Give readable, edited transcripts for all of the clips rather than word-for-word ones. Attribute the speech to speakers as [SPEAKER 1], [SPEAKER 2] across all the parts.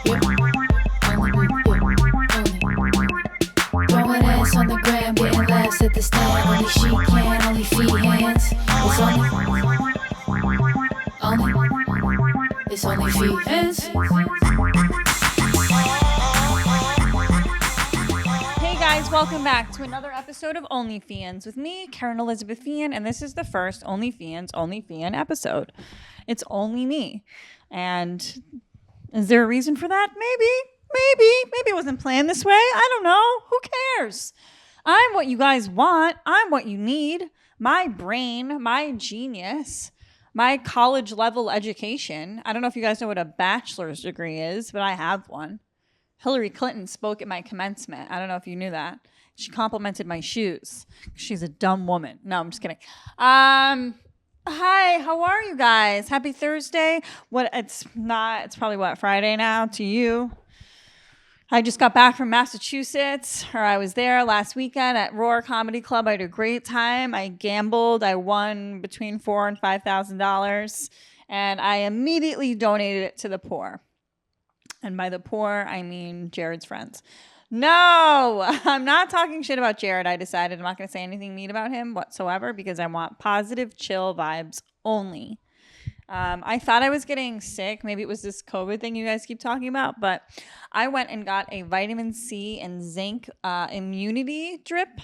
[SPEAKER 1] Throwing ass on the gram, getting laughs at the stand. Only she can, only Feehans. It's only Feehans.
[SPEAKER 2] Hey guys, welcome back to another episode of OnlyFeehans with me, Kerryn Elizabeth Feehan, and this is the first OnlyFeehan episode. It's only me. And is there a reason for that? Maybe it wasn't planned this way. I don't know. Who cares? I'm what you guys want. I'm what you need. My brain, my genius, my college level education. I don't know if you guys know what a bachelor's degree is, but I have one. Hillary Clinton spoke at my commencement. I don't know if you knew that. She complimented my shoes. She's a dumb woman. No, I'm just kidding. Hi, how are you guys? Happy Thursday. It's probably Friday now to you. I just got back from Massachusetts, or I was there last weekend at Roar Comedy Club. I had a great time. I gambled. I won between $4,000 and $5,000, and I immediately donated it to the poor. And by the poor, I mean Jared's friends. No, I'm not talking shit about Jared. I decided I'm not going to say anything mean about him whatsoever because I want positive, chill vibes only. I thought I was getting sick. Maybe it was this COVID thing you guys keep talking about, but I went and got a vitamin C and zinc immunity drip.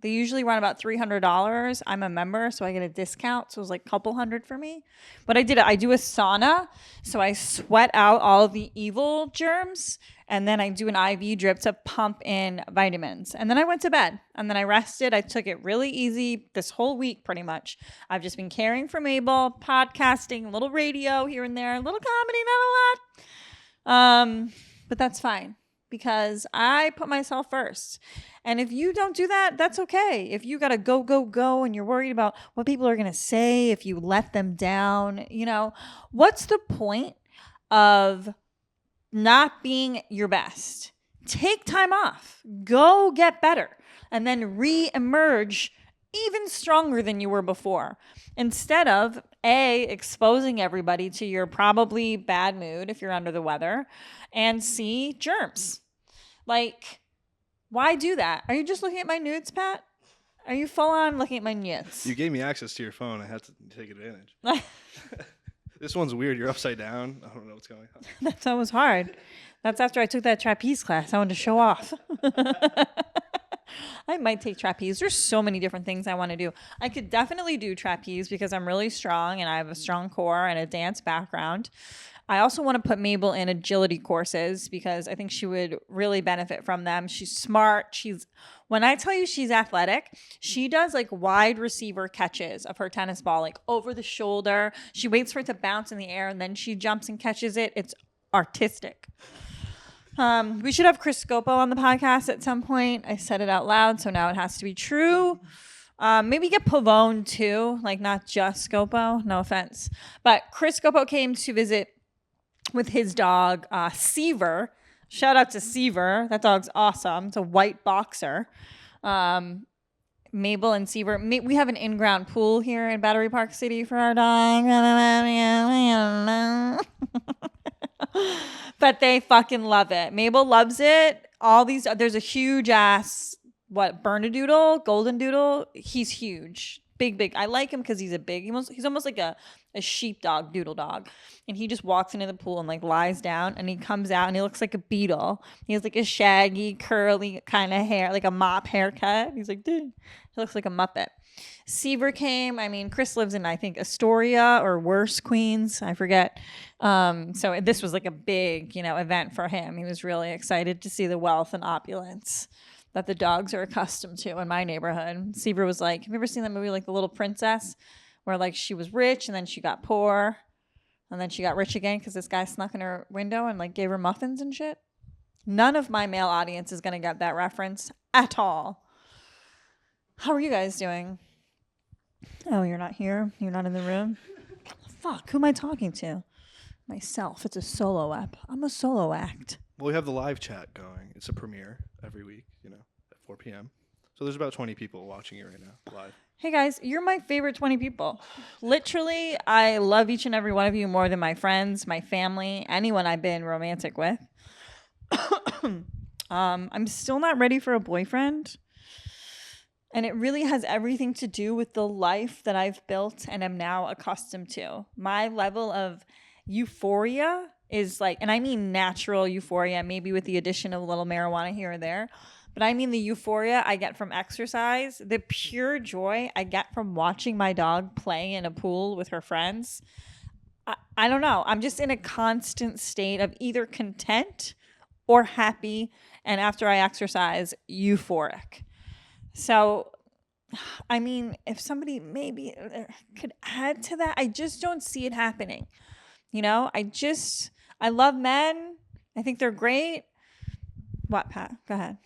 [SPEAKER 2] They usually run about $300. I'm a member, so I get a discount. So it was like a couple hundred for me. But I did it. I do a sauna, so I sweat out all the evil germs, and then I do an IV drip to pump in vitamins. And then I went to bed, and then I rested. I took it really easy this whole week, pretty much. I've just been caring for Mabel, podcasting, a little radio here and there, a little comedy, not a lot. But that's fine because I put myself first. And if you don't do that, that's okay. If you got to go, and you're worried about what people are going to say if you let them down, what's the point of not being your best? Take time off, go get better, and then re-emerge even stronger than you were before. Instead of A, exposing everybody to your probably bad mood if you're under the weather, and C, germs. Like, why do that? Are you just looking at my nudes, Pat? Are you full on looking at my nudes?
[SPEAKER 3] You gave me access to your phone. I had to take advantage. This one's weird. You're upside down. I don't know what's going on.
[SPEAKER 2] That was hard. That's after I took that trapeze class. I wanted to show off. I might take trapeze. There's so many different things I want to do. I could definitely do trapeze because I'm really strong and I have a strong core and a dance background. I also want to put Mabel in agility courses because I think she would really benefit from them. She's smart. When I tell you she's athletic, she does like wide receiver catches of her tennis ball, like over the shoulder. She waits for it to bounce in the air and then she jumps and catches it. It's artistic. We should have Chris Scopo on the podcast at some point. I said it out loud, so now it has to be true. Maybe get Pavone too, like not just Scopo. No offense. But Chris Scopo came to visit with his dog, Seaver. Shout out to Seaver. That dog's awesome. It's a white boxer. Mabel and Seaver. We have an in-ground pool here in Battery Park City for our dog. But they fucking love it. Mabel loves it. There's a huge ass, Bernedoodle, Golden Doodle. He's huge. Big. I like him because he's he's almost like a sheepdog, doodle dog. And he just walks into the pool and like lies down and he comes out and he looks like a beetle. He has like a shaggy, curly kind of hair, like a mop haircut. He's like, dude, he looks like a Muppet. Seaver came. I mean, Chris lives in, I think, Astoria or worse, Queens. I forget. So this was like a big, event for him. He was really excited to see the wealth and opulence that the dogs are accustomed to in my neighborhood. Seaver was like, have you ever seen that movie, like The Little Princess, where like she was rich and then she got poor and then she got rich again because this guy snuck in her window and like gave her muffins and shit? None of my male audience is going to get that reference at all. How are you guys doing? Oh, you're not here? You're not in the room? Fuck, who am I talking to? Myself. It's a solo app. I'm a solo act.
[SPEAKER 3] Well, we have the live chat going. It's a premiere every week, at 4 p.m. So there's about 20 people watching it right now, live.
[SPEAKER 2] Hey guys, you're my favorite 20 people. Literally, I love each and every one of you more than my friends, my family, anyone I've been romantic with. I'm still not ready for a boyfriend. And it really has everything to do with the life that I've built and am now accustomed to. My level of euphoria is like, and I mean natural euphoria, maybe with the addition of a little marijuana here or there. But I mean the euphoria I get from exercise, the pure joy I get from watching my dog play in a pool with her friends. I don't know. I'm just in a constant state of either content or happy. And after I exercise, euphoric. So, I mean, if somebody maybe could add to that, I just don't see it happening. You know, I love men. I think they're great. What, Pat? Go ahead.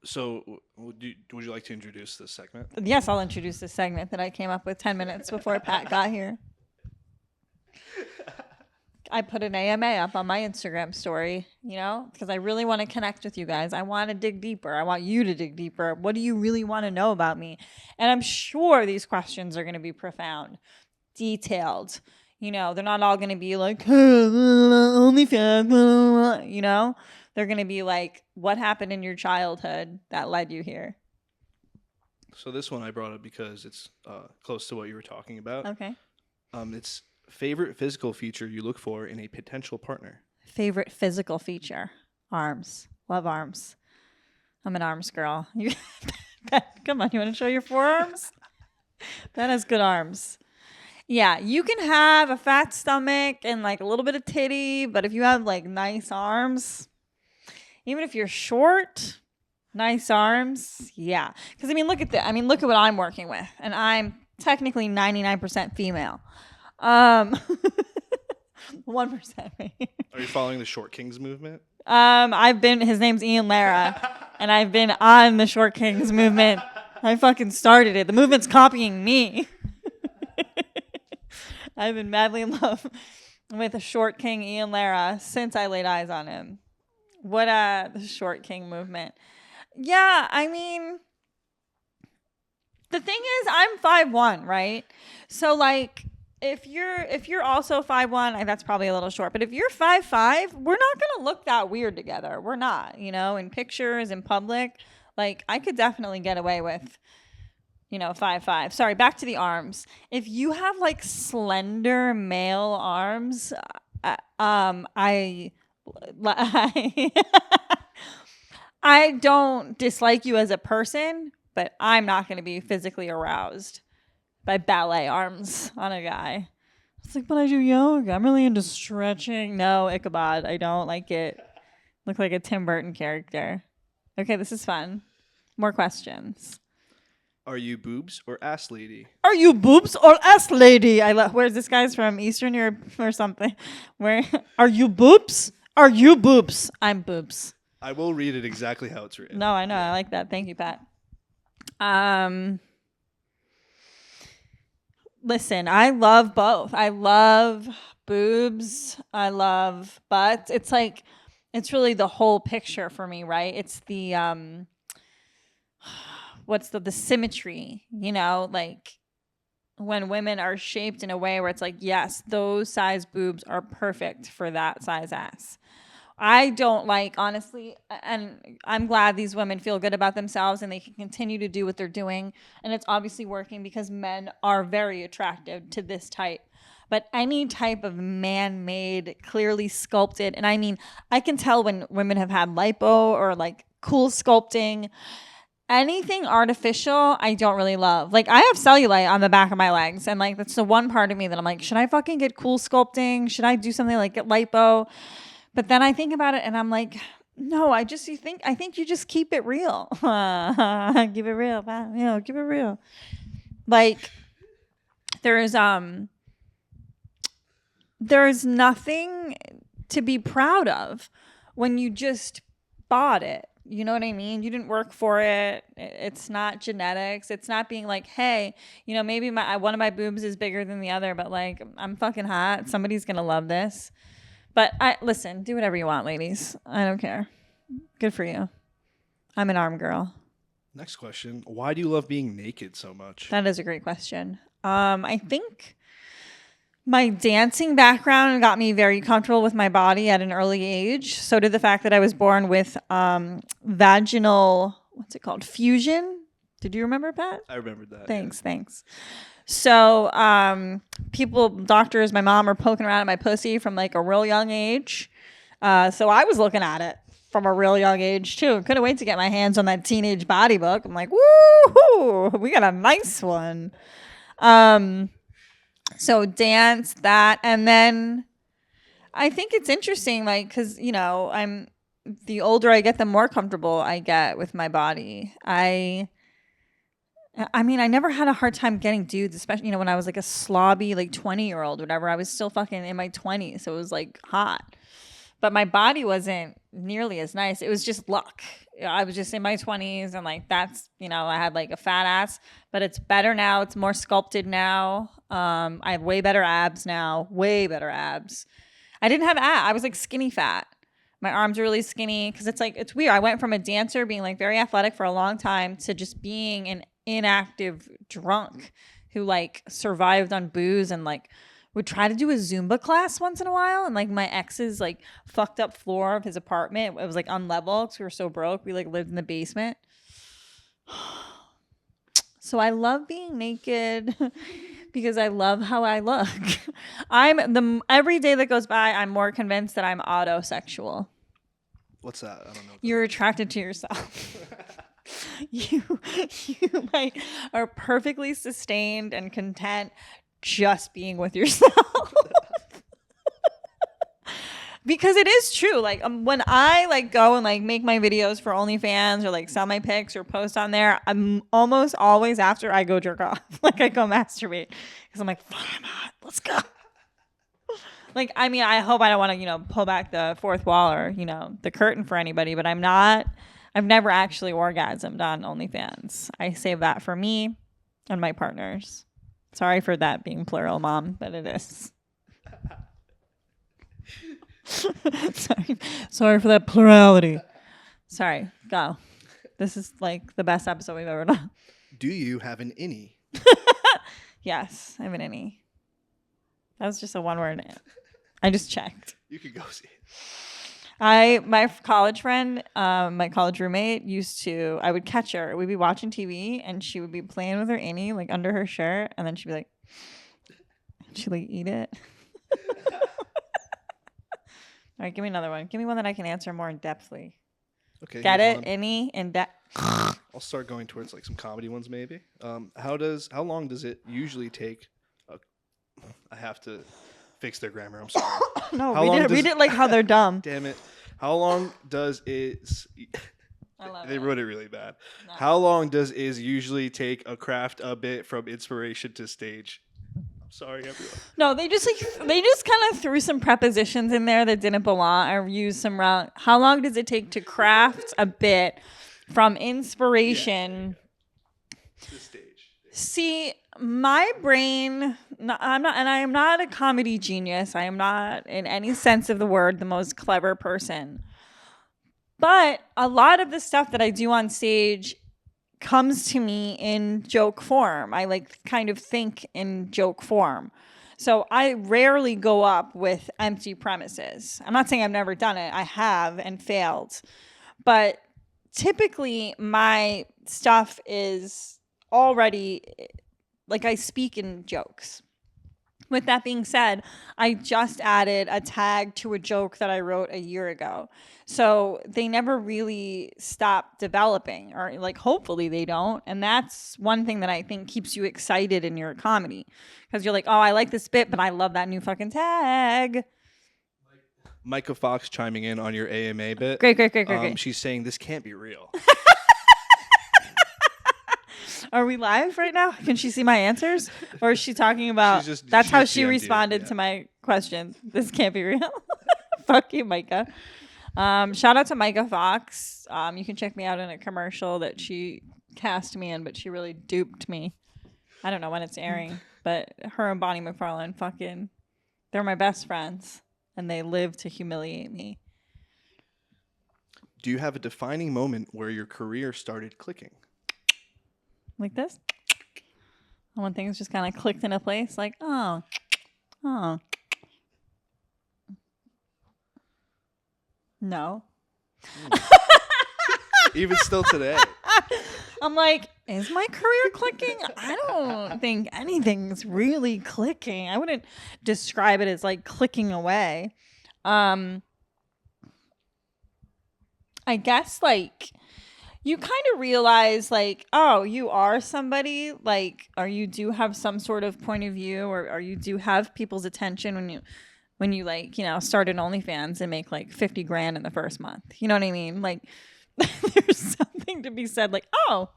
[SPEAKER 3] So, would you like to introduce this segment?
[SPEAKER 2] Yes, I'll introduce this segment that I came up with 10 minutes before Pat got here. I put an AMA up on my Instagram story, you know, because I really want to connect with you guys. I want to dig deeper. I want you to dig deeper. What do you really want to know about me? And I'm sure these questions are going to be profound, detailed. You know, they're not all going to be like, OnlyFans, you know? They're going to be like, what happened in your childhood that led you here?
[SPEAKER 3] So this one I brought up because it's close to what you were talking about.
[SPEAKER 2] Okay.
[SPEAKER 3] It's favorite physical feature you look for in a potential partner.
[SPEAKER 2] Favorite physical feature? Arms. Love arms. I'm an arms girl. Come on, you want to show your forearms? That has good arms. Yeah, you can have a fat stomach and like a little bit of titty, but if you have like nice arms, even if you're short, nice arms, yeah. Because I mean, look at that. I mean, look at what I'm working with, and I'm technically 99% female. 1%.
[SPEAKER 3] Are you following the Short Kings movement?
[SPEAKER 2] His name's Ian Lara, and I've been on the Short Kings movement. I fucking started it. The movement's copying me. I've been madly in love with the Short King Ian Lara since I laid eyes on him. What the Short King movement. Yeah, I mean, the thing is, I'm 5'1", right? So like, if you're also 5'1", that's probably a little short. But if you're 5'5", we're not gonna look that weird together. We're not, you know, in pictures, in public. Like, I could definitely get away with, you know, 5'5". Sorry, back to the arms. If you have like slender male arms, I don't dislike you as a person, but I'm not going to be physically aroused by ballet arms on a guy. It's like, but I do yoga. I'm really into stretching. No, Ichabod, I don't like it. Look like a Tim Burton character. Okay, this is fun. More questions.
[SPEAKER 3] Are you boobs or ass lady?
[SPEAKER 2] Are you boobs or ass lady? Where's this guy's from? Eastern Europe or something. Where are you boobs? Are you boobs? I'm boobs.
[SPEAKER 3] I will read it exactly how it's written.
[SPEAKER 2] No, I know. I like that. Thank you, Pat. Listen, I love both. I love boobs. I love butts. It's like, it's really the whole picture for me, right? It's the what's the symmetry, you know, like when women are shaped in a way where it's like, yes, those size boobs are perfect for that size ass. I don't like, honestly, and I'm glad these women feel good about themselves and they can continue to do what they're doing. And it's obviously working because men are very attractive to this type. But any type of man-made, clearly sculpted, and I mean, I can tell when women have had lipo or like cool sculpting. Anything artificial, I don't really love. Like, I have cellulite on the back of my legs, and like that's the one part of me that I'm like, should I fucking get cool sculpting? Should I do something like get lipo? But then I think about it, and I'm like, no, I think you just keep it real. Keep it real, man. You know, keep it real. Like, there's nothing to be proud of when you just bought it. You know what I mean? You didn't work for it. It's not genetics. It's not being like, hey, you know, maybe one of my boobs is bigger than the other, but like, I'm fucking hot. Somebody's going to love this. But listen, do whatever you want, ladies. I don't care. Good for you. I'm an arm girl.
[SPEAKER 3] Next question. Why do you love being naked so much?
[SPEAKER 2] That is a great question. I think my dancing background got me very comfortable with my body at an early age. So did the fact that I was born with vaginal, what's it called? Fusion. Did you remember, Pat?
[SPEAKER 3] I remembered that.
[SPEAKER 2] Thanks. So doctors, my mom, are poking around at my pussy from like a real young age. So I was looking at it from a real young age too. Couldn't wait to get my hands on that teenage body book. I'm like, woo, we got a nice one. So dance that, and then I think it's interesting, like, because the older I get, the more comfortable I get with my body. I mean, I never had a hard time getting dudes, especially, when I was like a slobby, like 20-year-old, whatever. I was still fucking in my 20s. So it was like hot. But my body wasn't nearly as nice. It was just luck. I was just in my 20s and like that's, I had like a fat ass, but it's better now. It's more sculpted now. I have way better abs now. Way better abs. I didn't have abs. I was like skinny fat. My arms are really skinny because it's weird. I went from a dancer being like very athletic for a long time to just being an inactive drunk who like survived on booze and like would try to do a Zumba class once in a while. And like my ex's like fucked up floor of his apartment, it was like unlevel because we were so broke. We like lived in the basement. So I love being naked because I love how I look. Every day that goes by, I'm more convinced that I'm autosexual.
[SPEAKER 3] What's that? I don't know.
[SPEAKER 2] You're attracted to yourself. You like are perfectly sustained and content just being with yourself. Because it is true. Like when I like go and like make my videos for OnlyFans or like sell my pics or post on there, I'm almost always after I go jerk off. Like I go masturbate because I'm like, fuck, I'm hot. Let's go. Like, I mean, I hope I don't want to, pull back the fourth wall or, the curtain for anybody, but I've never actually orgasmed on OnlyFans. I save that for me and my partners. Sorry for that being plural, Mom, but it is. Sorry for that plurality. Sorry, go. This is like the best episode we've ever done.
[SPEAKER 3] Do you have an innie?
[SPEAKER 2] Yes, I have an innie. That was just a one word. I just checked.
[SPEAKER 3] You could go see it.
[SPEAKER 2] My college friend, my college roommate I would catch her. We'd be watching TV and she would be playing with her innie like under her shirt, and then she'd be like, she'd like eat it. All right, give me another one. Give me one that I can answer more in depthly.
[SPEAKER 3] Okay.
[SPEAKER 2] Get it? Innie in depth.
[SPEAKER 3] I'll start going towards like some comedy ones maybe. How long does it usually take? I have to fix their grammar. I'm sorry.
[SPEAKER 2] No, read it like how they're dumb.
[SPEAKER 3] Damn it. How long does it...
[SPEAKER 2] I love
[SPEAKER 3] they wrote it really bad. No. How long does it usually take a craft a bit from inspiration to stage? I'm sorry, everyone. No,
[SPEAKER 2] they just kind of threw some prepositions in there that didn't belong or used some wrong. How long does it take to craft a bit from inspiration
[SPEAKER 3] to stage?
[SPEAKER 2] See, my brain, I am not a comedy genius. I am not, in any sense of the word, the most clever person. But a lot of the stuff that I do on stage comes to me in joke form. I like kind of think in joke form. So I rarely go up with empty premises. I'm not saying I've never done it. I have and failed. But typically my stuff is already, like, I speak in jokes. With that being said, I just added a tag to a joke that I wrote a year ago. So they never really stop developing, or like hopefully they don't. And that's one thing that I think keeps you excited in your comedy. Because you're like, oh, I like this bit, but I love that new fucking tag.
[SPEAKER 3] Micah Fox chiming in on your AMA bit.
[SPEAKER 2] Great.
[SPEAKER 3] She's saying this can't be real.
[SPEAKER 2] Are we live right now? Can she see my answers? Or is she talking about... That's how she responded to my question. This can't be real. Fuck you, Micah. Shout out to Micah Fox. You can check me out in a commercial that she cast me in, but she really duped me. I don't know when it's airing, but her and Bonnie McFarlane they're my best friends, and they live to humiliate me.
[SPEAKER 3] Do you have a defining moment where your career started clicking?
[SPEAKER 2] like this. And when things just kind of clicked into place, like, oh. No.
[SPEAKER 3] Even still today.
[SPEAKER 2] I'm like, is my career clicking? I don't think anything's really clicking. I wouldn't describe it as like clicking away. I guess like you kind of realize like, oh, you are somebody, like, or you do have some sort of point of view, or you do have people's attention when you like, start an OnlyFans and make like 50 grand in the first month. You know what I mean? Like there's something to be said like, oh,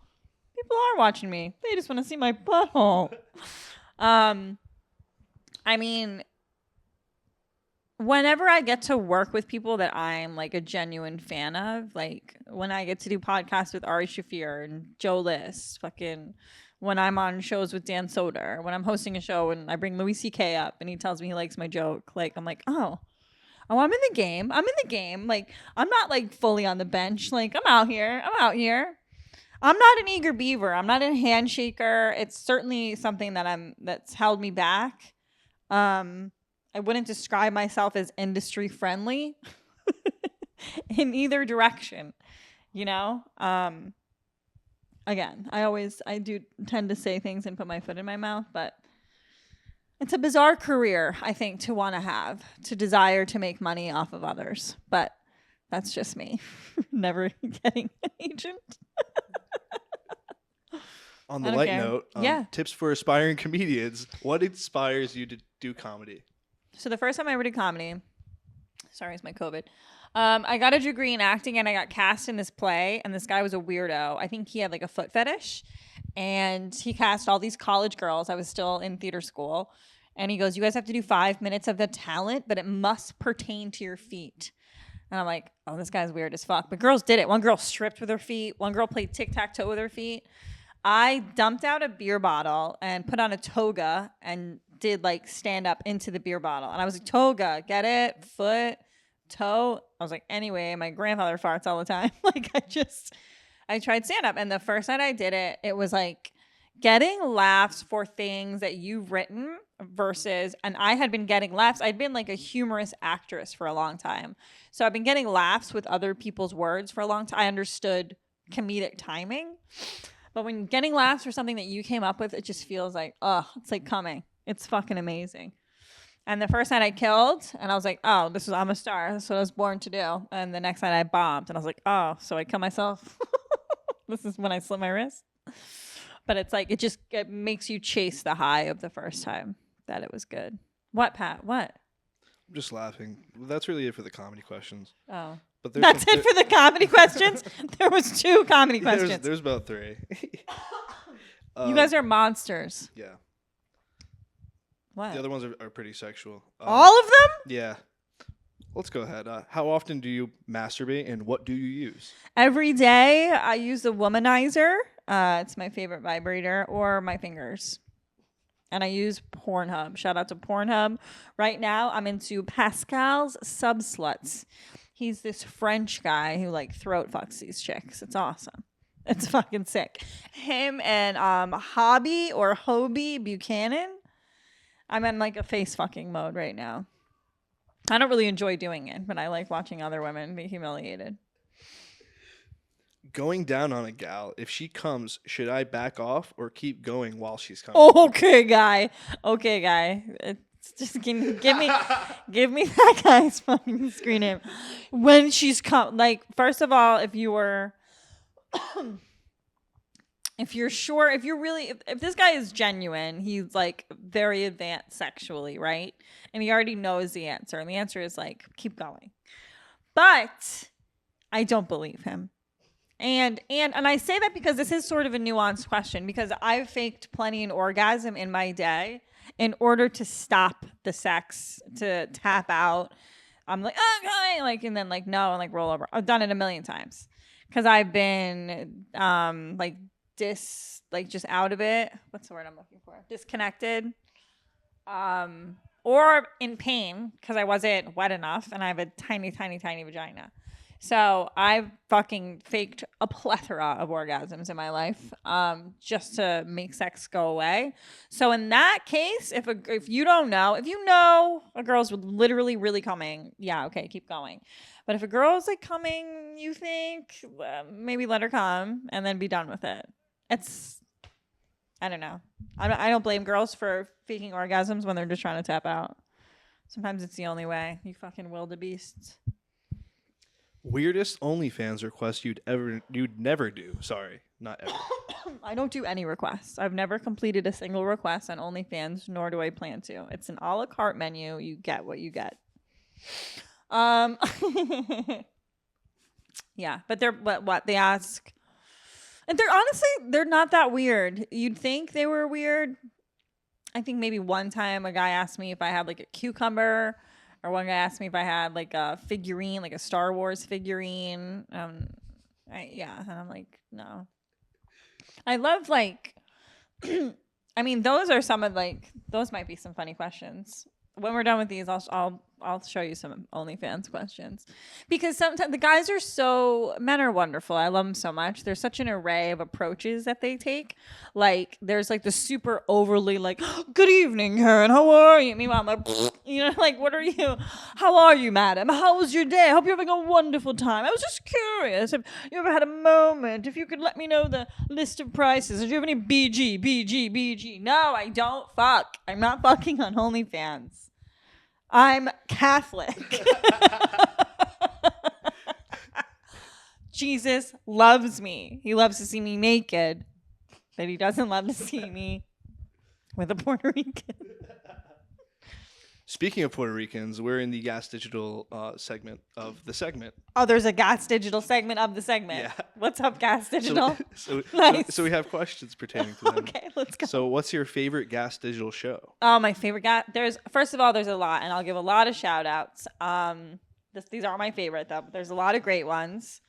[SPEAKER 2] people are watching me. They just want to see my butthole. I mean, whenever I get to work with people that I'm like a genuine fan of, like when I get to do podcasts with Ari Shafir and Joe List, fucking when I'm on shows with Dan Soder, when I'm hosting a show and I bring Louis C.K. up and he tells me he likes my joke, like I'm like, oh, I'm in the game. Like I'm not like fully on the bench. Like I'm out here. I'm not an eager beaver. I'm not a handshaker. It's certainly something that's held me back. I wouldn't describe myself as industry friendly in either direction, Again, I do tend to say things and put my foot in my mouth, but it's a bizarre career, I think, to want to desire to make money off of others. But that's just me. Never getting an agent.
[SPEAKER 3] On the light note, tips for aspiring comedians. What inspires you to do comedy?
[SPEAKER 2] So the first time I ever did comedy, sorry, it's my COVID. I got a degree in acting and I got cast in this play, and this guy was a weirdo. I think he had like a foot fetish, and he cast all these college girls. I was still in theater school, and he goes, "You guys have to do 5 minutes of the talent, but it must pertain to your feet." And I'm like, oh, this guy's weird as fuck. But girls did it. One girl stripped with her feet. One girl played tic-tac-toe with her feet. I dumped out a beer bottle and put on a toga and did like stand up into the beer bottle. And I was like, toga, get it? Foot, toe. I was like, anyway, my grandfather farts all the time. Like I tried stand up. And the first night I did it, it was like getting laughs for things that you've written versus, and I had been getting laughs. I'd been like a humorous actress for a long time. So I've been getting laughs with other people's words for a long time. I understood comedic timing. But when getting laughs for something that you came up with, it just feels like, oh, it's like coming. It's fucking amazing. And the first night I killed, and I was like, oh, I'm a star. That's what I was born to do. And the next night I bombed, and I was like, oh, so I kill myself? This is when I slit my wrist? But it's like, it makes you chase the high of the first time that it was good. What, Pat? What?
[SPEAKER 3] I'm just laughing. That's really it for the comedy questions.
[SPEAKER 2] Oh.
[SPEAKER 3] But
[SPEAKER 2] that's it for the comedy questions? There was 2 comedy questions.
[SPEAKER 3] There's about 3.
[SPEAKER 2] You guys are monsters.
[SPEAKER 3] Yeah.
[SPEAKER 2] What?
[SPEAKER 3] The other ones are pretty sexual.
[SPEAKER 2] All of them?
[SPEAKER 3] Yeah. Let's go ahead. How often do you masturbate, and what do you use?
[SPEAKER 2] Every day I use the womanizer. It's my favorite vibrator, or my fingers. And I use Pornhub. Shout out to Pornhub. Right now I'm into Pascal's Subsluts. He's this French guy who like throat fucks these chicks. It's awesome. It's fucking sick. Him and Hobie Buchanan. I'm in like a face fucking mode right now. I don't really enjoy doing it, but I like watching other women be humiliated.
[SPEAKER 3] Going down on a gal, if she comes, should I back off or keep going while she's coming?
[SPEAKER 2] Okay, guy. It's just give me that guy's fucking screen name. When she's like, first of all, if you're sure, if this guy is genuine, he's like very advanced sexually, right? And he already knows the answer. And the answer is like, keep going. But I don't believe him. And I say that because this is sort of a nuanced question, because I've faked plenty an orgasm in my day in order to stop the sex, to tap out. I'm like, okay, like, and then like, no, and like roll over. I've done it a million times because I've been just out of it. What's the word I'm looking for? Disconnected. Or in pain because I wasn't wet enough and I have a tiny, tiny, tiny vagina. So I've fucking faked a plethora of orgasms in my life, just to make sex go away. So in that case, if you don't know, if you know a girl's literally really coming, yeah, okay, keep going. But if a girl's like coming, you think maybe let her come and then be done with it. I don't know. I don't blame girls for faking orgasms when they're just trying to tap out. Sometimes it's the only way. You fucking wildebeests.
[SPEAKER 3] Weirdest OnlyFans request you'd never do. Sorry, not ever.
[SPEAKER 2] I don't do any requests. I've never completed a single request on OnlyFans, nor do I plan to. It's an a la carte menu. You get what you get. Yeah, but what they ask, and they're not that weird. You'd think they were weird. I think maybe one time a guy asked me if I had like a cucumber. Or one guy asked me if I had like a figurine, like a Star Wars figurine. And I'm like, no. I love like, I mean, those are some of like, those might be some funny questions. When we're done with these, I'll show you some OnlyFans questions, because sometimes the guys men are wonderful. I love them so much. There's such an array of approaches that they take. Like there's like the super overly like, good evening, Kerryn, how are you? Meanwhile, I'm like, like, what are you? How are you, madam? How was your day? I hope you're having a wonderful time. I was just curious. Have you ever had a moment? If you could let me know the list of prices. Do you have any BG? No, I don't fuck. I'm not fucking on OnlyFans. I'm Catholic. Jesus loves me. He loves to see me naked, but he doesn't love to see me with a Puerto Rican.
[SPEAKER 3] Speaking of Puerto Ricans, we're in the Gas Digital segment of the segment.
[SPEAKER 2] Oh, there's a Gas Digital segment of the segment.
[SPEAKER 3] Yeah.
[SPEAKER 2] What's up, Gas Digital?
[SPEAKER 3] Nice. So we have questions pertaining to them.
[SPEAKER 2] Okay, let's go.
[SPEAKER 3] So what's your favorite Gas Digital show?
[SPEAKER 2] Oh, my favorite gas. First of all, there's a lot, and I'll give a lot of shout outs. These aren't my favorite though, but there's a lot of great ones.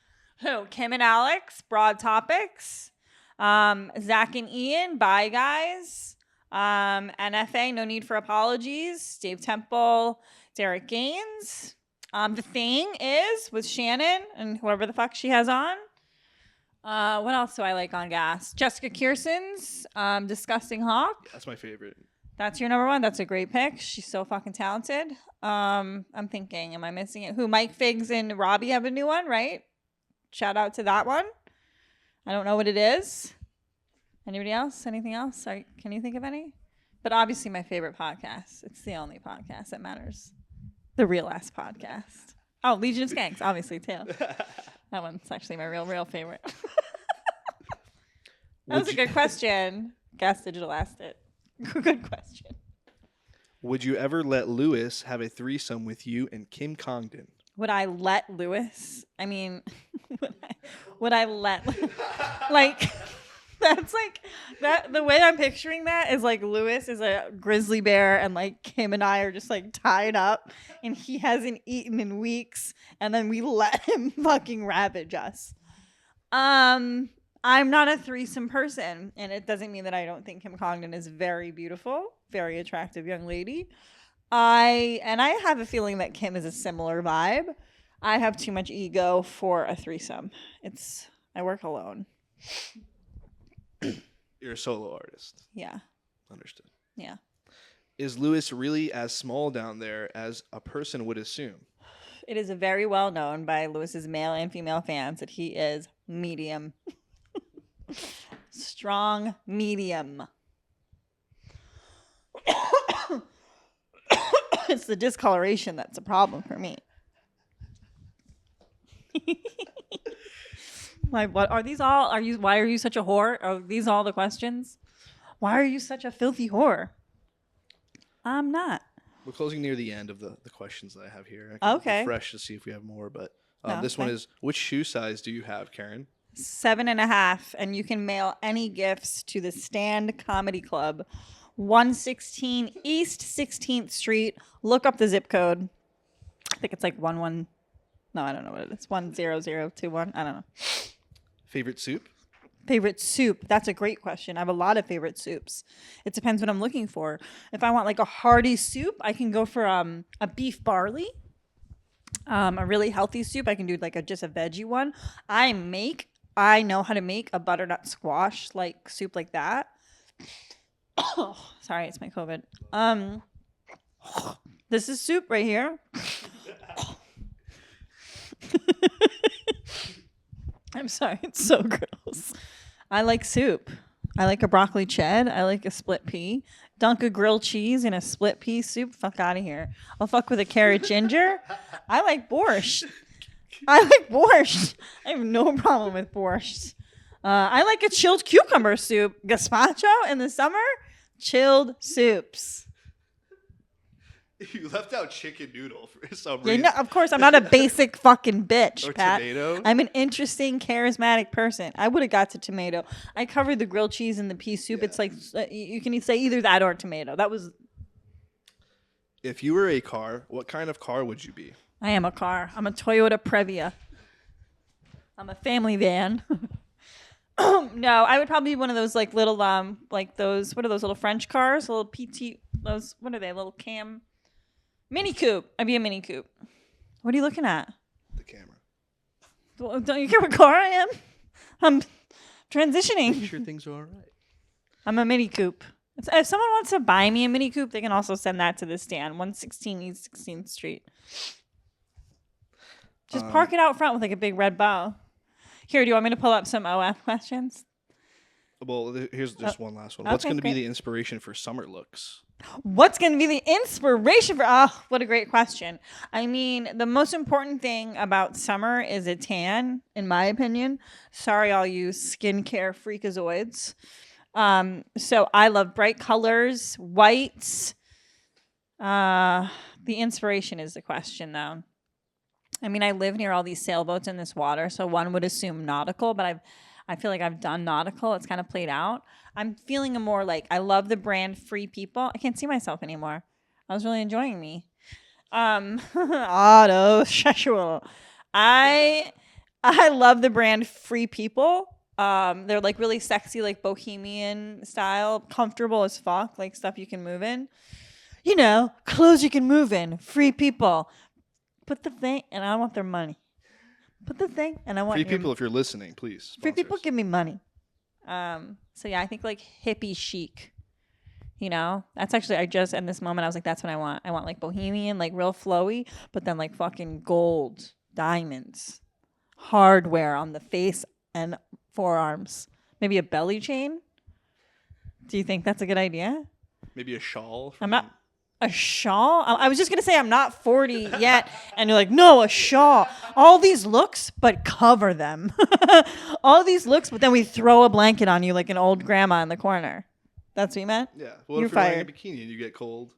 [SPEAKER 2] Kim and Alex, Broad Topics. Zach and Ian, Bye Guys. NFA, No Need for Apologies. Dave Temple, Derek Gaines. The Thing is with Shannon and whoever the fuck she has on. What else do I like on Gas? Jessica Kearson's Disgusting Hawk.
[SPEAKER 3] That's my favorite.
[SPEAKER 2] That's your number one? That's a great pick. She's so fucking talented. I'm thinking, am I missing it? Mike Figs and Robbie have a new one, right? Shout out to that one. I don't know what it is. Anybody else? Anything else? Can you think of any? But obviously my favorite podcast. It's the only podcast that matters. The Real Ass Podcast. Oh, Legion of Skanks, obviously, too. That one's actually my real favorite. That was a good question. Gas Digital asked it. Good question.
[SPEAKER 3] Would you ever let Lewis have a threesome with you and Kim Congdon?
[SPEAKER 2] Would I let Lewis? I mean, would I let like that's like that the way I'm picturing that is like Lewis is a grizzly bear and like Kim and I are just like tied up and he hasn't eaten in weeks and then we let him fucking ravage us. I'm not a threesome person, and it doesn't mean that I don't think Kim Congdon is very beautiful, very attractive young lady. I have a feeling that Kim is a similar vibe. I have too much ego for a threesome. I work alone.
[SPEAKER 3] You're a solo artist.
[SPEAKER 2] Yeah.
[SPEAKER 3] Understood.
[SPEAKER 2] Yeah.
[SPEAKER 3] Is Lewis really as small down there as a person would assume?
[SPEAKER 2] It is very well known by Lewis's male and female fans that he is medium. Strong medium. It's the discoloration that's a problem for me. Like, what are these all? Why are you such a whore? Are these all the questions? Why are you such a filthy whore? I'm not.
[SPEAKER 3] We're closing near the end of the questions that I have here. I can refresh to see if we have more, but this one is, which shoe size do you have, Kerryn?
[SPEAKER 2] 7.5, and you can mail any gifts to the Stand Comedy Club, 116 East 16th Street. Look up the zip code. I think it's like 11. No, I don't know what it is. 10021. I don't know.
[SPEAKER 3] Favorite soup?
[SPEAKER 2] Favorite soup? That's a great question. I have a lot of favorite soups. It depends what I'm looking for. If I want like a hearty soup, I can go for a beef barley. A really healthy soup. I can do like just a veggie one. I know how to make a butternut squash like soup like that. Oh, sorry, it's my COVID. This is soup right here. I'm sorry, it's so gross. I like soup. I like a broccoli ched. I like a split pea. Dunk a grilled cheese in a split pea soup. Fuck out of here. I'll fuck with a carrot ginger. I like borscht. I have no problem with borscht. I like a chilled cucumber soup. Gazpacho in the summer. Chilled soups.
[SPEAKER 3] You left out chicken noodle for some
[SPEAKER 2] Yeah,
[SPEAKER 3] reason.
[SPEAKER 2] no, of course, I'm not a basic fucking bitch,
[SPEAKER 3] Or
[SPEAKER 2] Pat.
[SPEAKER 3] tomato?
[SPEAKER 2] I'm an interesting, charismatic person. I would have got to tomato. I covered the grilled cheese in the pea soup.
[SPEAKER 3] Yeah.
[SPEAKER 2] It's like you can say either that or tomato. That was.
[SPEAKER 3] If you were a car, what kind of car would you be?
[SPEAKER 2] I am a car. I'm a Toyota Previa. I'm a family van. No, I would probably be one of those like little like those. What are those little French cars? Little PT. Those. What are they? Little cam. Mini coupe. I'd be a mini coupe. What are you looking at?
[SPEAKER 3] The camera.
[SPEAKER 2] Well, don't you care what car I am? I'm transitioning.
[SPEAKER 3] Make sure things are all right.
[SPEAKER 2] I'm a mini coupe. If someone wants to buy me a mini coupe, they can also send that to the stand, 116 East 16th Street. Just park it out front with like a big red bow. Here, do you want me to pull up some OF questions?
[SPEAKER 3] Well, here's just one last one. What's
[SPEAKER 2] okay,
[SPEAKER 3] going to be
[SPEAKER 2] great.
[SPEAKER 3] the inspiration for summer looks?
[SPEAKER 2] What's going to be the inspiration for? Oh, what a great question. I mean, the most important thing about summer is a tan, in my opinion. Sorry, all you skincare freakazoids. So I love bright colors, whites. The inspiration is the question, though. I mean, I live near all these sailboats in this water, so one would assume nautical, but I feel like I've done nautical. It's kind of played out. I'm feeling a more like, I love the brand Free People. I can't see myself anymore. I was really enjoying me. Auto-sexual. I love the brand Free People. They're like really sexy, like bohemian style, comfortable as fuck, like stuff you can move in. You know, clothes you can move in. Free People. Put the thing, and I want their money. Put the thing, and I want
[SPEAKER 3] Free
[SPEAKER 2] your
[SPEAKER 3] People, if you're listening, please.
[SPEAKER 2] Free
[SPEAKER 3] sponsor
[SPEAKER 2] People,
[SPEAKER 3] us.
[SPEAKER 2] give me money. So yeah, I think like hippie chic. You know, that's actually in this moment I was like, that's what I want. I want like bohemian, like real flowy, but then like fucking gold, diamonds, hardware on the face and forearms. Maybe a belly chain. Do you think that's a good idea?
[SPEAKER 3] Maybe a shawl.
[SPEAKER 2] I'm not. A shawl? I was just going to say I'm not 40 yet. And you're like, no, a shawl. All these looks, but cover them. All these looks, but then we throw a blanket on you like an old grandma in the corner. That's what you meant?
[SPEAKER 3] Yeah. Well,
[SPEAKER 2] You're
[SPEAKER 3] if you're wearing a
[SPEAKER 2] fired.
[SPEAKER 3] bikini and you get cold,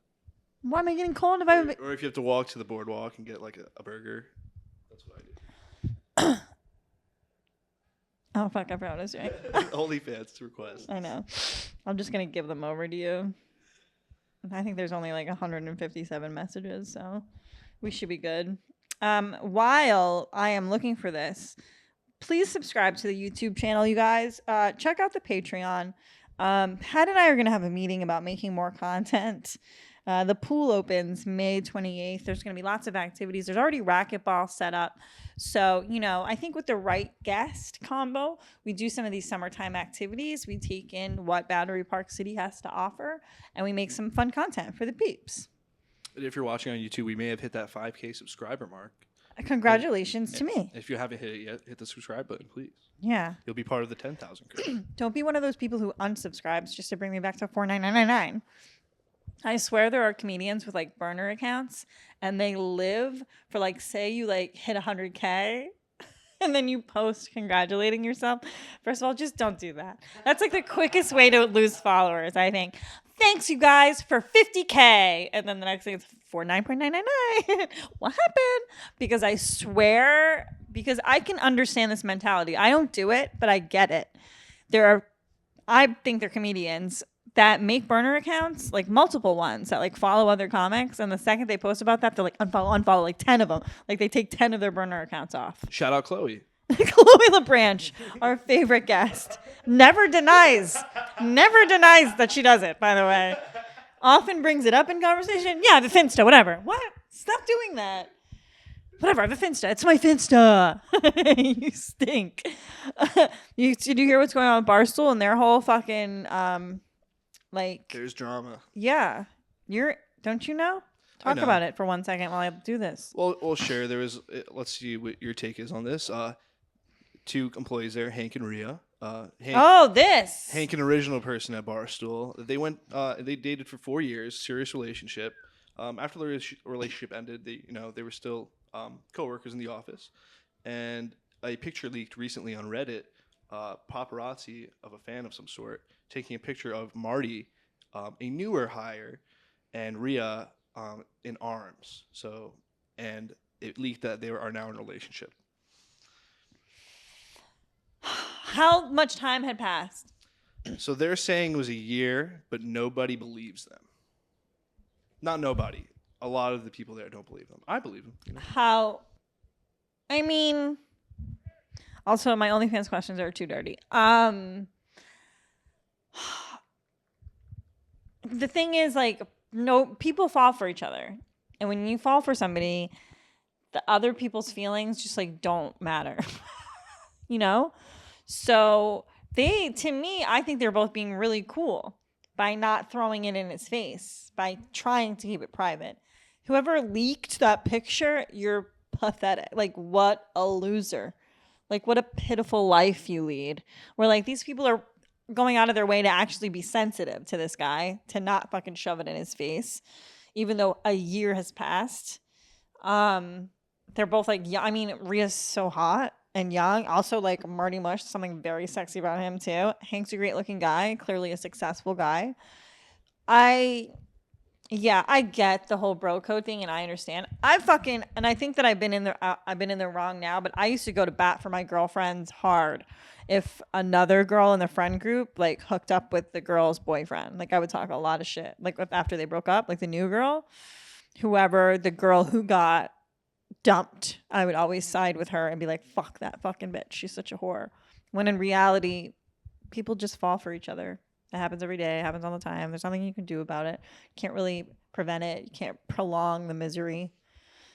[SPEAKER 2] Why am I getting cold if I...
[SPEAKER 3] or if you have to walk to the boardwalk and get like a burger, that's what I do.
[SPEAKER 2] Oh, fuck, I forgot what I was doing.
[SPEAKER 3] OnlyFans request.
[SPEAKER 2] I know. I'm just going to give them over to you. I think there's only like 157 messages, so we should be good. While I am looking for this, please subscribe to the YouTube channel, you guys. Check out the Patreon. Pat and I are going to have a meeting about making more content. The pool opens May 28th. There's going to be lots of activities. There's already racquetball set up. So, you know, I think with the right guest combo, we do some of these summertime activities. We take in what Battery Park City has to offer, and we make some fun content for the peeps.
[SPEAKER 3] If you're watching on YouTube, we may have hit that 5K subscriber mark.
[SPEAKER 2] Congratulations to me.
[SPEAKER 3] If you haven't hit it yet, hit the subscribe button, please.
[SPEAKER 2] Yeah.
[SPEAKER 3] You'll be part of the 10,000 crew.
[SPEAKER 2] Don't be one of those people who unsubscribes just to bring me back to 49999. I swear there are comedians with like burner accounts and they live for like, say you like hit 100K and then you post congratulating yourself. First of all, just don't do that. That's like the quickest way to lose followers, I think. Thanks you guys for 50K. And then the next thing is 49.999. What happened? Because I swear, because I can understand this mentality. I don't do it, but I get it. I think they're comedians that make burner accounts, like multiple ones that like follow other comics, and the second they post about that, they're like unfollow like 10 of them. Like they take 10 of their burner accounts off.
[SPEAKER 3] Shout out Chloe.
[SPEAKER 2] Chloe LeBranch, our favorite guest, never denies that she does it, by the way. Often brings it up in conversation. Yeah, the Finsta, whatever. What? Stop doing that. Whatever, I have a Finsta. It's my Finsta. You stink. Did you hear what's going on with Barstool and their whole fucking like?
[SPEAKER 3] There's drama.
[SPEAKER 2] Yeah, don't you know? Talk about it for 1 second while I do this.
[SPEAKER 3] Well, we'll share. There was. Let's see what your take is on this. 2 employees there, Hank and Rhea. Hank, an original person at Barstool. They went. They dated for 4 years, serious relationship. After the relationship ended, they were still co-workers in the office, and a picture leaked recently on Reddit. Paparazzi of a fan of some sort taking a picture of Marty, a newer hire, and Rhea in arms. So, and it leaked that they are now in a relationship.
[SPEAKER 2] How much time had passed?
[SPEAKER 3] So they're saying it was a year, but nobody believes them. Not nobody. A lot of the people there don't believe them. I believe them.
[SPEAKER 2] How? I mean, also my OnlyFans questions are too dirty. The thing is, like, no, people fall for each other, and when you fall for somebody, the other people's feelings just like don't matter. So to me, I think they're both being really cool by not throwing it in his face, by trying to keep it private. Whoever leaked that picture, you're pathetic. Like, what a loser. Like, what a pitiful life you lead. Where, like, these people are going out of their way to actually be sensitive to this guy, to not fucking shove it in his face, even though a year has passed. They're both, like, yeah, I mean, Rhea's so hot and young. Also, like, Marty Mush, something very sexy about him, too. Hank's a great-looking guy, clearly a successful guy. I get the whole bro code thing, and I understand. And I think that I've been in the wrong now, but I used to go to bat for my girlfriends hard if another girl in the friend group, like, hooked up with the girl's boyfriend. Like, I would talk a lot of shit. Like, after they broke up, like, the new girl, the girl who got dumped, I would always side with her and be like, fuck that fucking bitch, she's such a whore. When in reality, people just fall for each other. It happens every day. It happens all the time. There's nothing you can do about it. You can't really prevent it. You can't prolong the misery.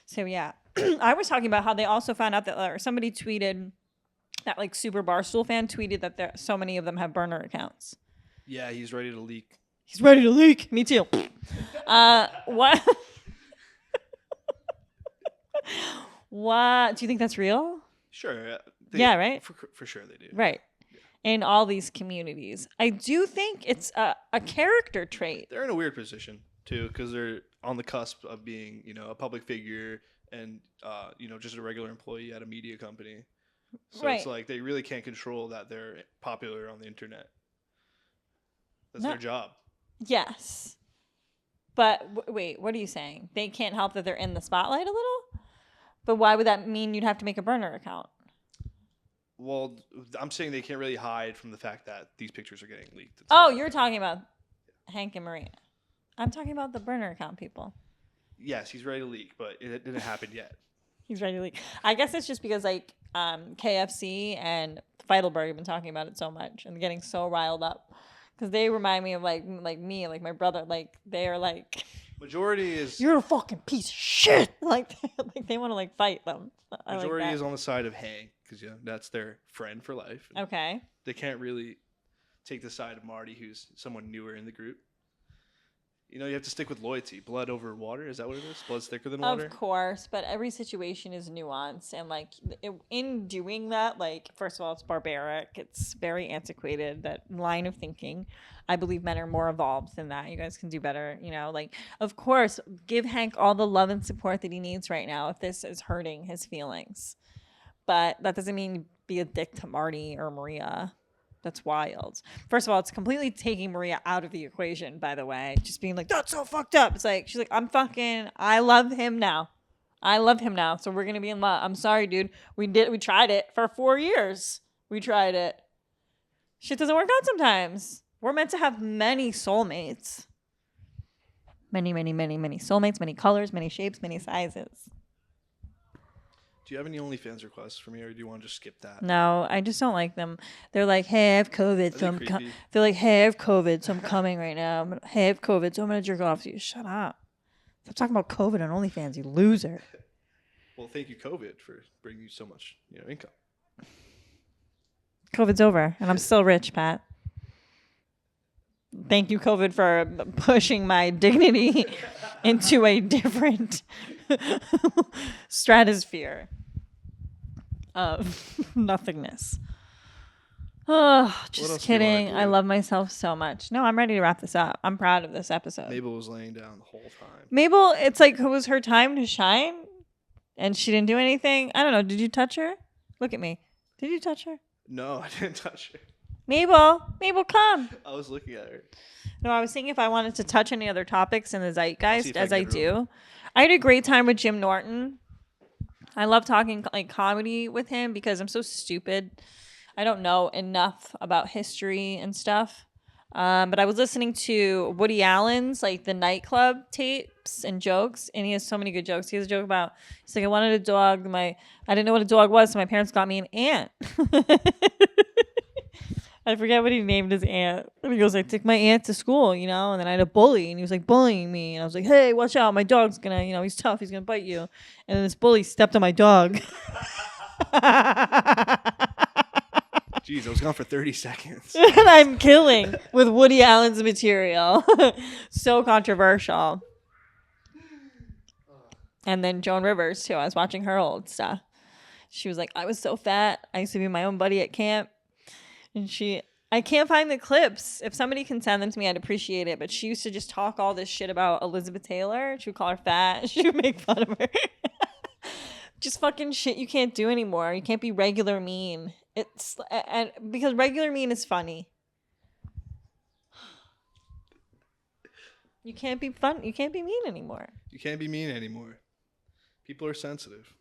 [SPEAKER 2] So yeah, I was talking about how they also found out that, or somebody tweeted that, like, super Barstool fan tweeted that so many of them have burner accounts.
[SPEAKER 3] Yeah, he's ready to leak.
[SPEAKER 2] He's ready to leak. Me too. What? What? Do you think that's real?
[SPEAKER 3] Sure.
[SPEAKER 2] Yeah, right?
[SPEAKER 3] For sure they do.
[SPEAKER 2] Right. In all these communities. I do think it's a character trait.
[SPEAKER 3] They're in a weird position, too, because they're on the cusp of being, a public figure and, just a regular employee at a media company. So It's like they really can't control that they're popular on the internet. That's their job.
[SPEAKER 2] Yes. But wait, what are you saying? They can't help that they're in the spotlight a little? But why would that mean you'd have to make a burner account?
[SPEAKER 3] Well, I'm saying they can't really hide from the fact that these pictures are getting leaked.
[SPEAKER 2] Oh, you're talking about Hank and Maria. I'm talking about the burner account people.
[SPEAKER 3] Yes, he's ready to leak, but it didn't happen yet.
[SPEAKER 2] He's ready to leak. I guess it's just because, like, KFC and Feidelberg have been talking about it so much and getting so riled up. Because they remind me of, like me, like my brother. Like, they are like...
[SPEAKER 3] Majority is...
[SPEAKER 2] You're a fucking piece of shit! Like they want to, like, fight them.
[SPEAKER 3] Majority is on the side of Hank, because, that's their friend for life.
[SPEAKER 2] Okay.
[SPEAKER 3] They can't really take the side of Marty, who's someone newer in the group. You have to stick with loyalty. Blood over water, is that what it is? Blood's thicker than water?
[SPEAKER 2] Of course, but every situation is nuanced. And, like, in doing that, like, first of all, it's barbaric. It's very antiquated, that line of thinking. I believe men are more evolved than that. You guys can do better, Like, of course, give Hank all the love and support that he needs right now if this is hurting his feelings. But that doesn't mean be a dick to Marty or Maria. That's wild. First of all, it's completely taking Maria out of the equation, by the way. Just being like, that's so fucked up. It's like, she's like, I love him now. So we're going to be in love. I'm sorry, dude. We tried it for 4 years. We tried it. Shit doesn't work out sometimes. We're meant to have many soulmates. Many, many, many, many soulmates, many colors, many shapes, many sizes.
[SPEAKER 3] Do you have any OnlyFans requests for me, or do you want to just skip that?
[SPEAKER 2] No, I just don't like them. They're like, hey, I have COVID, so they're like, hey, I have COVID, so I'm coming right now. Hey, I have COVID, so I'm gonna jerk off to you. Shut up. Stop talking about COVID on OnlyFans, you loser.
[SPEAKER 3] Well, thank you, COVID, for bringing you so much, income.
[SPEAKER 2] COVID's over, and I'm still rich, Pat. Thank you, COVID, for pushing my dignity into a different stratosphere of nothingness. Oh, just kidding. I love myself so much. No, I'm ready to wrap this up. I'm proud of this episode.
[SPEAKER 3] Mabel was laying down the whole time.
[SPEAKER 2] Mabel, it's like it was her time to shine, and she didn't do anything. I don't know. Did you touch her? Look at me. Did you touch her?
[SPEAKER 3] No, I didn't touch her.
[SPEAKER 2] Mabel, come.
[SPEAKER 3] I was looking at her.
[SPEAKER 2] No, I was thinking if I wanted to touch any other topics in the zeitgeist, as I do. I had a great time with Jim Norton. I love talking like comedy with him because I'm so stupid. I don't know enough about history and stuff. But I was listening to Woody Allen's like the nightclub tapes and jokes, and he has so many good jokes. He has a joke about he's like, I wanted a dog. I didn't know what a dog was, so my parents got me an ant. I forget what he named his aunt. And he goes, I took my aunt to school, and then I had a bully, and he was like bullying me, and I was like, hey, watch out, my dog's gonna, he's tough, he's gonna bite you. And then this bully stepped on my dog.
[SPEAKER 3] Jeez, I was gone for 30 seconds.
[SPEAKER 2] And I'm killing with Woody Allen's material. So controversial. And then Joan Rivers, too. I was watching her old stuff. She was like, I was so fat. I used to be my own buddy at camp. And I can't find the clips. If somebody can send them to me, I'd appreciate it. But she used to just talk all this shit about Elizabeth Taylor. She would call her fat. She would make fun of her. Just fucking shit you can't do anymore. You can't be regular mean. And because regular mean is funny. You can't be fun. You can't be mean anymore.
[SPEAKER 3] You can't be mean anymore. People are sensitive.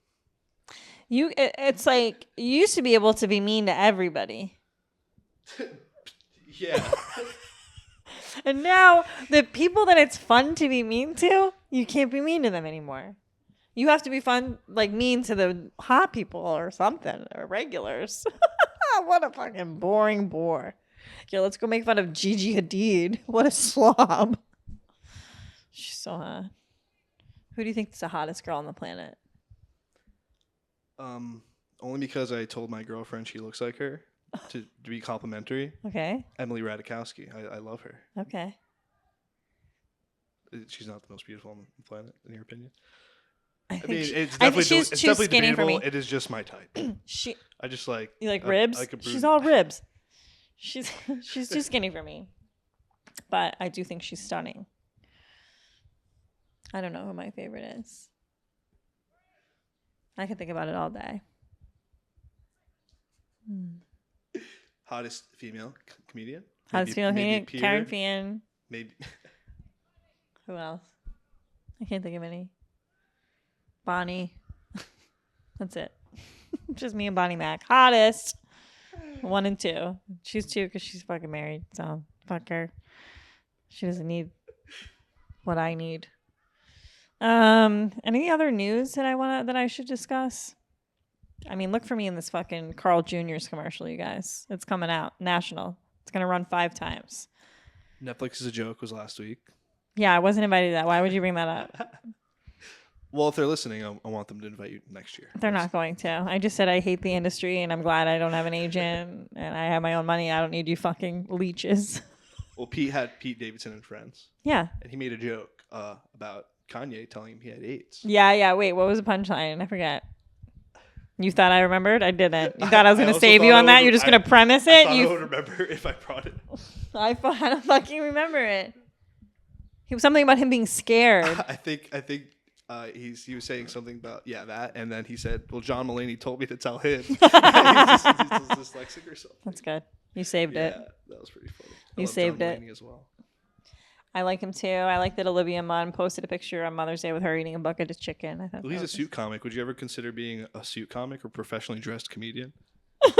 [SPEAKER 2] It's like you used to be able to be mean to everybody.
[SPEAKER 3] Yeah.
[SPEAKER 2] And now the people that it's fun to be mean to, you can't be mean to them anymore. You have to be mean to the hot people or something, or regulars. What a fucking boring bore. Yeah, let's go make fun of Gigi Hadid. What a slob. She's so hot. Who do you think is the hottest girl on the planet?
[SPEAKER 3] Only because I told my girlfriend she looks like her to be complimentary.
[SPEAKER 2] Okay.
[SPEAKER 3] Emily Ratajkowski. I love her.
[SPEAKER 2] Okay.
[SPEAKER 3] She's not the most beautiful on the planet, in your opinion.
[SPEAKER 2] I think
[SPEAKER 3] it's definitely
[SPEAKER 2] skinny for me.
[SPEAKER 3] It is just my type. I just like.
[SPEAKER 2] You like ribs? She's all ribs. She's too skinny for me. But I do think she's stunning. I don't know who my favorite is. I can think about it all day.
[SPEAKER 3] Hottest female comedian?
[SPEAKER 2] Hottest female comedian? Kerryn Feehan.
[SPEAKER 3] Maybe.
[SPEAKER 2] Who else? I can't think of any. Bonnie. That's it. Just me and Bonnie Mac. Hottest. 1 and 2. She's 2 because she's fucking married. So fuck her. She doesn't need what I need. Any other news that I should discuss? I mean, look for me in this fucking Carl Jr.'s commercial, you guys. It's coming out. National. It's gonna run 5 times.
[SPEAKER 3] Netflix is a Joke was last week.
[SPEAKER 2] Yeah, I wasn't invited to that. Why would you bring that up?
[SPEAKER 3] Well, if they're listening, I want them to invite you next year.
[SPEAKER 2] They're not going to. I just said I hate the industry and I'm glad I don't have an agent and I have my own money. I don't need you fucking leeches.
[SPEAKER 3] Well, Pete had Pete Davidson and Friends.
[SPEAKER 2] Yeah.
[SPEAKER 3] And he made a joke about Kanye telling him he had AIDS.
[SPEAKER 2] Yeah. Wait, what was the punchline? I forget. You thought I remembered? I didn't. You thought I was going to save you on that? You're just going to premise it?
[SPEAKER 3] I would remember if I brought it.
[SPEAKER 2] I don't fucking remember it. He was something about him being scared.
[SPEAKER 3] I think he was saying something about that, and then he said, "Well, John Mulaney told me to tell him." he's dyslexic or something.
[SPEAKER 2] That's good. You saved it.
[SPEAKER 3] Yeah, that was pretty funny.
[SPEAKER 2] You saved
[SPEAKER 3] John
[SPEAKER 2] it
[SPEAKER 3] Mulaney as well.
[SPEAKER 2] I like him too. I like that Olivia Munn posted a picture on Mother's Day with her eating a bucket of chicken. I thought
[SPEAKER 3] he's a suit comic. Would you ever consider being a suit comic or professionally dressed comedian?
[SPEAKER 2] Do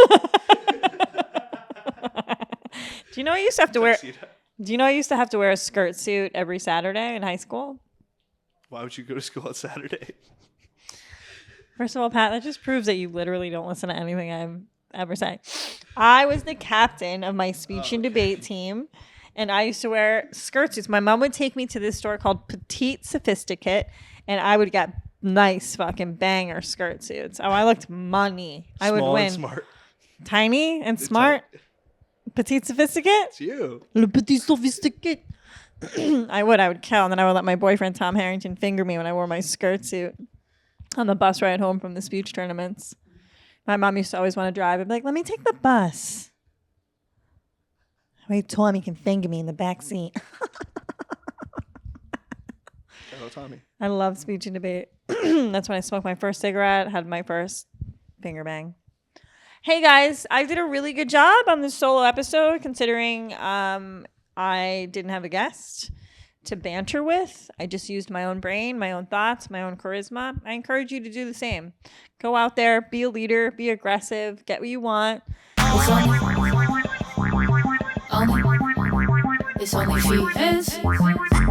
[SPEAKER 2] you know I used to have to wear? Do you know I used to have to wear a skirt suit every Saturday in high school?
[SPEAKER 3] Why would you go to school on Saturday?
[SPEAKER 2] First of all, Pat, that just proves that you literally don't listen to anything I've ever said. I was the captain of my speech and debate team, and I used to wear skirt suits. My mom would take me to this store called Petite Sophisticate, and I would get nice fucking banger skirt suits. Oh, I looked money. I would win.
[SPEAKER 3] And smart.
[SPEAKER 2] Tiny and smart. Petite sophisticate.
[SPEAKER 3] It's you.
[SPEAKER 2] Le petit sophisticate. I would kill, and then I would let my boyfriend Tom Harrington finger me when I wore my skirt suit on the bus ride home from the speech tournaments. My mom used to always want to drive. I'd be like, let me take the bus. Wait, Tommy can finger me in the back seat.
[SPEAKER 3] Hello, Tommy.
[SPEAKER 2] I love speech and debate. That's when I smoked my first cigarette, had my first finger bang. Hey guys, I did a really good job on this solo episode considering I didn't have a guest to banter with. I just used my own brain, my own thoughts, my own charisma. I encourage you to do the same. Go out there, be a leader, be aggressive, get what you want.
[SPEAKER 1] It's OnlyFeehans.